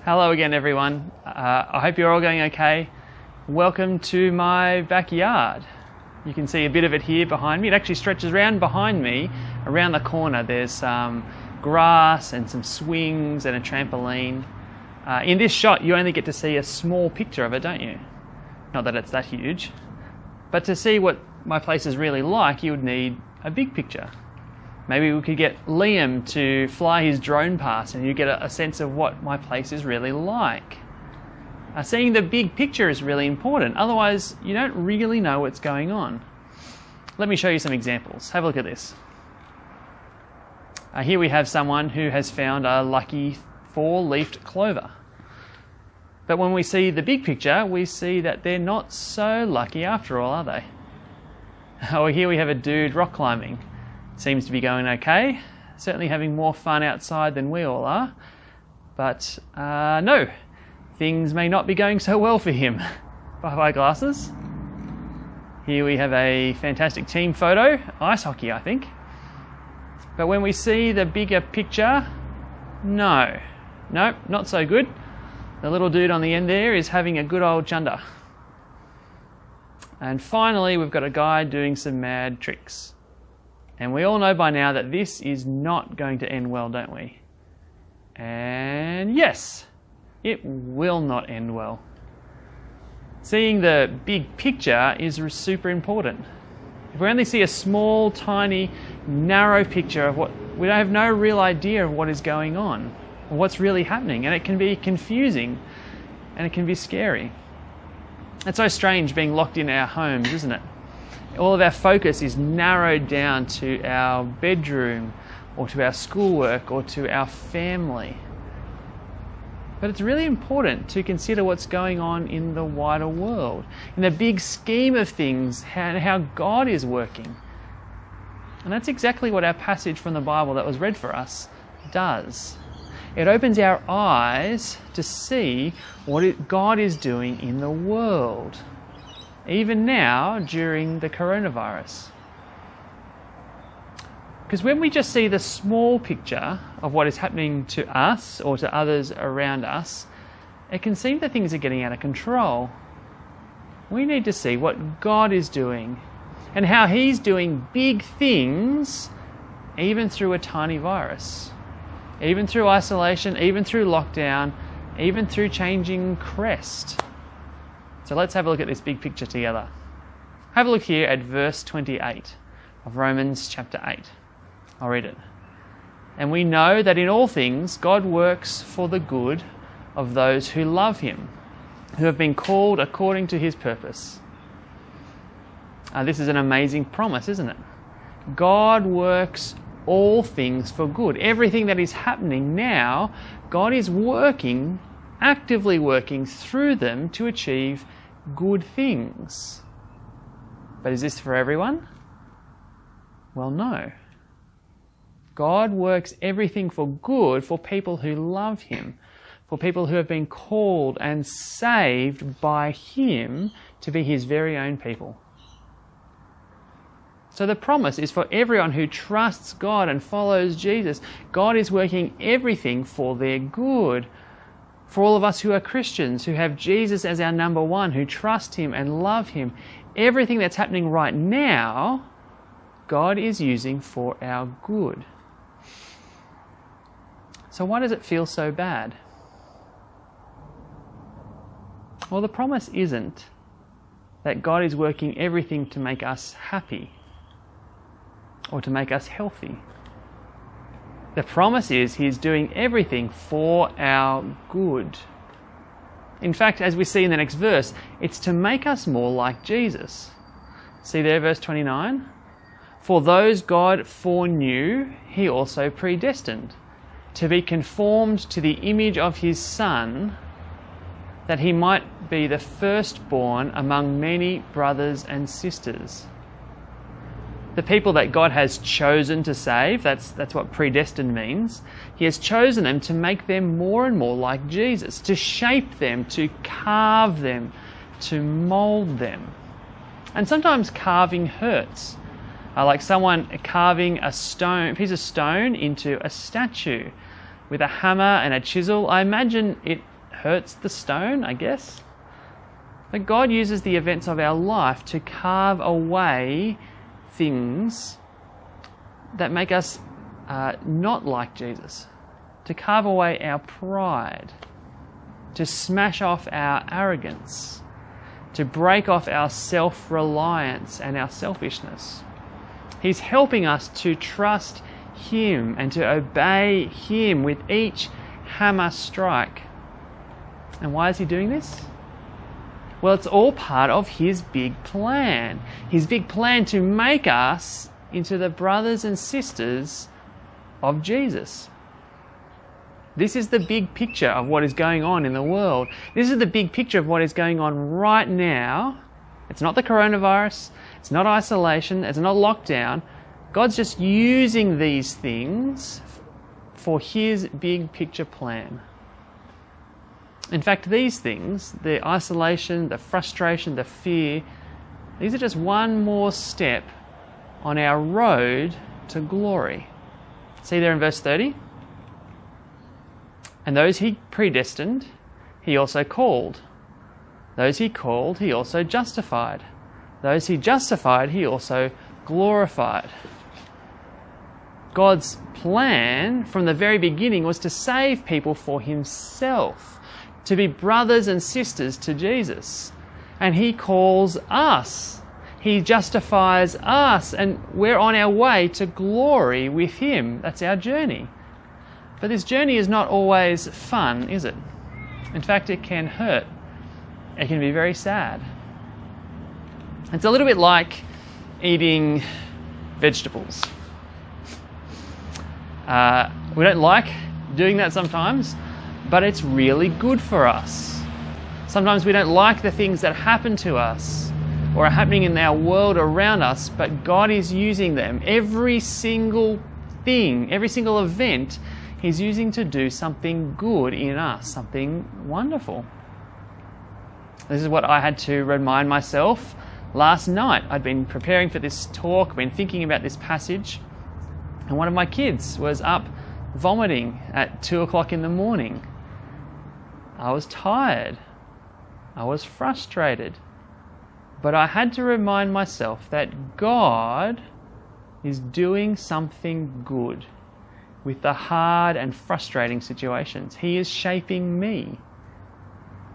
Hello again, everyone. I hope you're all going okay. Welcome to my backyard. You can see a bit of it here behind me. It actually stretches around behind me. Around the corner there's some grass and some swings and a trampoline. In this shot you only get to see a small picture of it, don't you? Not that it's that huge. But to see what my place is really like, you would need a big picture. Maybe we could get Liam to fly his drone past and you get a sense of what my place is really like. Seeing the big picture is really important, otherwise you don't really know what's going on. Let me show you some examples. Have a look at this. Here we have someone who has found a lucky 4-leafed clover. But when we see the big picture, we see that they're not so lucky after all, are they? Oh, here we have a dude rock climbing. Seems to be going okay, certainly having more fun outside than we all are, but no, things may not be going so well for him. Bye-bye glasses. Here we have a fantastic team photo, ice hockey I think, but when we see the bigger picture, no, not so good. The little dude on the end there is having a good old chunder. And finally we've got a guy doing some mad tricks. And we all know by now that this is not going to end well, don't we? And yes, it will not end well. Seeing the big picture is super important. If we only see a small, tiny, narrow picture of we don't have no real idea of what is going on, or what's really happening, and it can be confusing, and it can be scary. It's so strange being locked in our homes, isn't it? All of our focus is narrowed down to our bedroom or to our schoolwork or to our family. But it's really important to consider what's going on in the wider world, in the big scheme of things, how God is working. And that's exactly what our passage from the Bible that was read for us does. It opens our eyes to see what God is doing in the world, even now during the coronavirus. Because when we just see the small picture of what is happening to us or to others around us, it can seem that things are getting out of control. We need to see what God is doing and how He's doing big things even through a tiny virus, even through isolation, even through lockdown, even through changing crest. So let's have a look at this big picture together. Have a look here at verse 28 of Romans chapter 8. I'll read it. And we know that in all things God works for the good of those who love Him, who have been called according to His purpose. This is an amazing promise, isn't it? God works all things for good. Everything that is happening now, God is working, actively working through them to achieve good things. But is this for everyone? Well, no. God works everything for good for people who love Him, for people who have been called and saved by Him to be His very own people. So the promise is for everyone who trusts God and follows Jesus. God is working everything for their good. For all of us who are Christians, who have Jesus as our number one, who trust Him and love Him, everything that's happening right now, God is using for our good. So why does it feel so bad? Well, the promise isn't that God is working everything to make us happy or to make us healthy. The promise is He's doing everything for our good. In fact, as we see in the next verse, it's to make us more like Jesus. See there, verse 29? For those God foreknew, He also predestined to be conformed to the image of His Son, that He might be the firstborn among many brothers and sisters. The people that God has chosen to save, that's what predestined means. He has chosen them to make them more and more like Jesus, to shape them, to carve them, to mould them. And sometimes carving hurts. Like someone carving a piece of stone into a statue with a hammer and a chisel. I imagine it hurts the stone, I guess. But God uses the events of our life to carve away things that make us not like Jesus, to carve away our pride, to smash off our arrogance, to break off our self-reliance and our selfishness. He's helping us to trust Him and to obey Him with each hammer strike. And why is He doing this? Well, it's all part of His big plan. His big plan to make us into the brothers and sisters of Jesus. This is the big picture of what is going on in the world. This is the big picture of what is going on right now. It's not the coronavirus. It's not isolation. It's not lockdown. God's just using these things for His big picture plan. In fact, these things, the isolation, the frustration, the fear, these are just one more step on our road to glory. See there in verse 30? And those He predestined, He also called. Those He called, He also justified. Those He justified, He also glorified. God's plan from the very beginning was to save people for Himself, to be brothers and sisters to Jesus. And He calls us. He justifies us, and we're on our way to glory with Him. That's our journey. But this journey is not always fun, is it? In fact, it can hurt. It can be very sad. It's a little bit like eating vegetables. We don't like doing that sometimes, but it's really good for us. Sometimes we don't like the things that happen to us or are happening in our world around us, but God is using them. Every single thing, every single event, He's using to do something good in us, something wonderful. This is what I had to remind myself last night. I'd been preparing for this talk, been thinking about this passage, and one of my kids was up vomiting at 2 o'clock in the morning. I was tired. I was frustrated. But I had to remind myself that God is doing something good with the hard and frustrating situations. He is shaping me.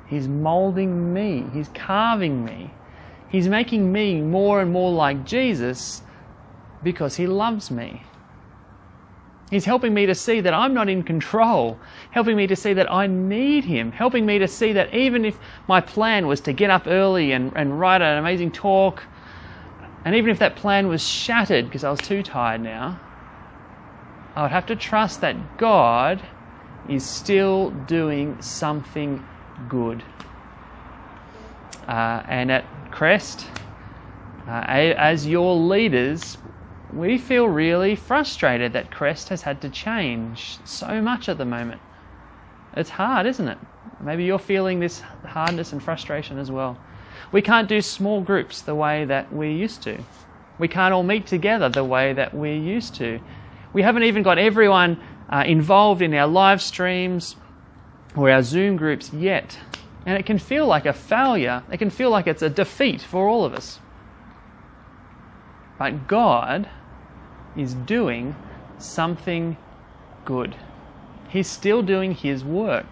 He's molding me. He's carving me. He's making me more and more like Jesus because He loves me. He's helping me to see that I'm not in control, helping me to see that I need Him, helping me to see that even if my plan was to get up early and write an amazing talk, and even if that plan was shattered because I was too tired now, I would have to trust that God is still doing something good. And at Crest, as your leaders, we feel really frustrated that Crest has had to change so much at the moment. It's hard, isn't it? Maybe you're feeling this hardness and frustration as well. We can't do small groups the way that we used to. We can't all meet together the way that we used to. We haven't even got everyone involved in our live streams or our Zoom groups yet. And it can feel like a failure. It can feel like it's a defeat for all of us. But God is doing something good. He's still doing His work.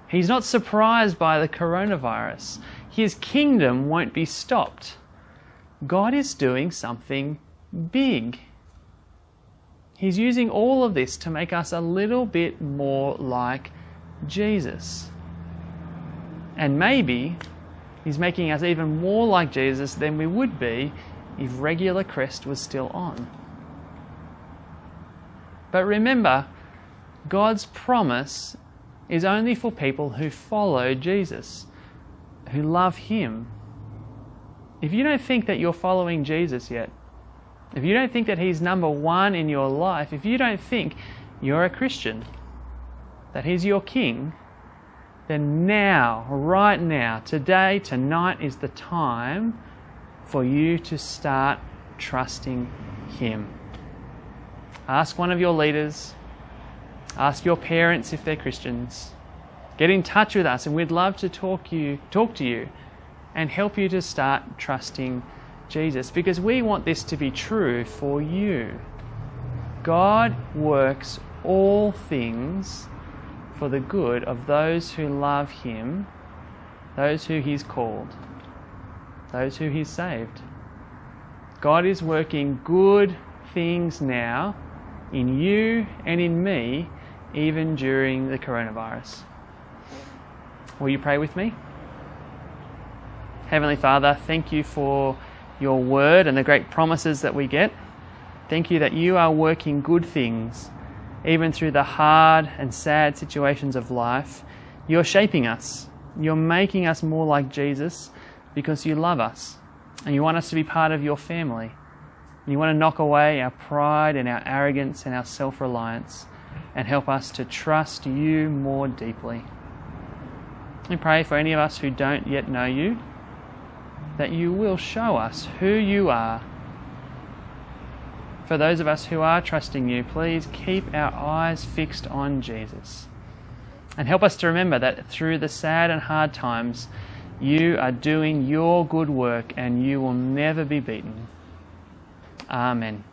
He's not surprised by the coronavirus. His kingdom won't be stopped. God is doing something big. He's using all of this to make us a little bit more like Jesus. And maybe He's making us even more like Jesus than we would be if regular Crest was still on. But remember, God's promise is only for people who follow Jesus, who love Him. If you don't think that you're following Jesus yet, if you don't think that He's number one in your life, if you don't think you're a Christian, that He's your King, then now, right now, today, tonight is the time for you to start trusting Him. Ask one of your leaders, ask your parents if they're Christians, Get in touch with us, and we'd love to talk to you and help you to start trusting Jesus, because we want this to be true for you. God works all things for the good of those who love him, those who he's called, those who he's saved. God is working good things now in you and in me, even during the coronavirus. Will you pray with me? Heavenly Father, thank you for your word and the great promises that we get. Thank you that you are working good things, even through the hard and sad situations of life. You're shaping us. You're making us more like Jesus because you love us and you want us to be part of your family. You want to knock away our pride and our arrogance and our self-reliance and help us to trust you more deeply. We pray for any of us who don't yet know you, that you will show us who you are. For those of us who are trusting you, please keep our eyes fixed on Jesus. And help us to remember that through the sad and hard times, you are doing your good work and you will never be beaten. Amen.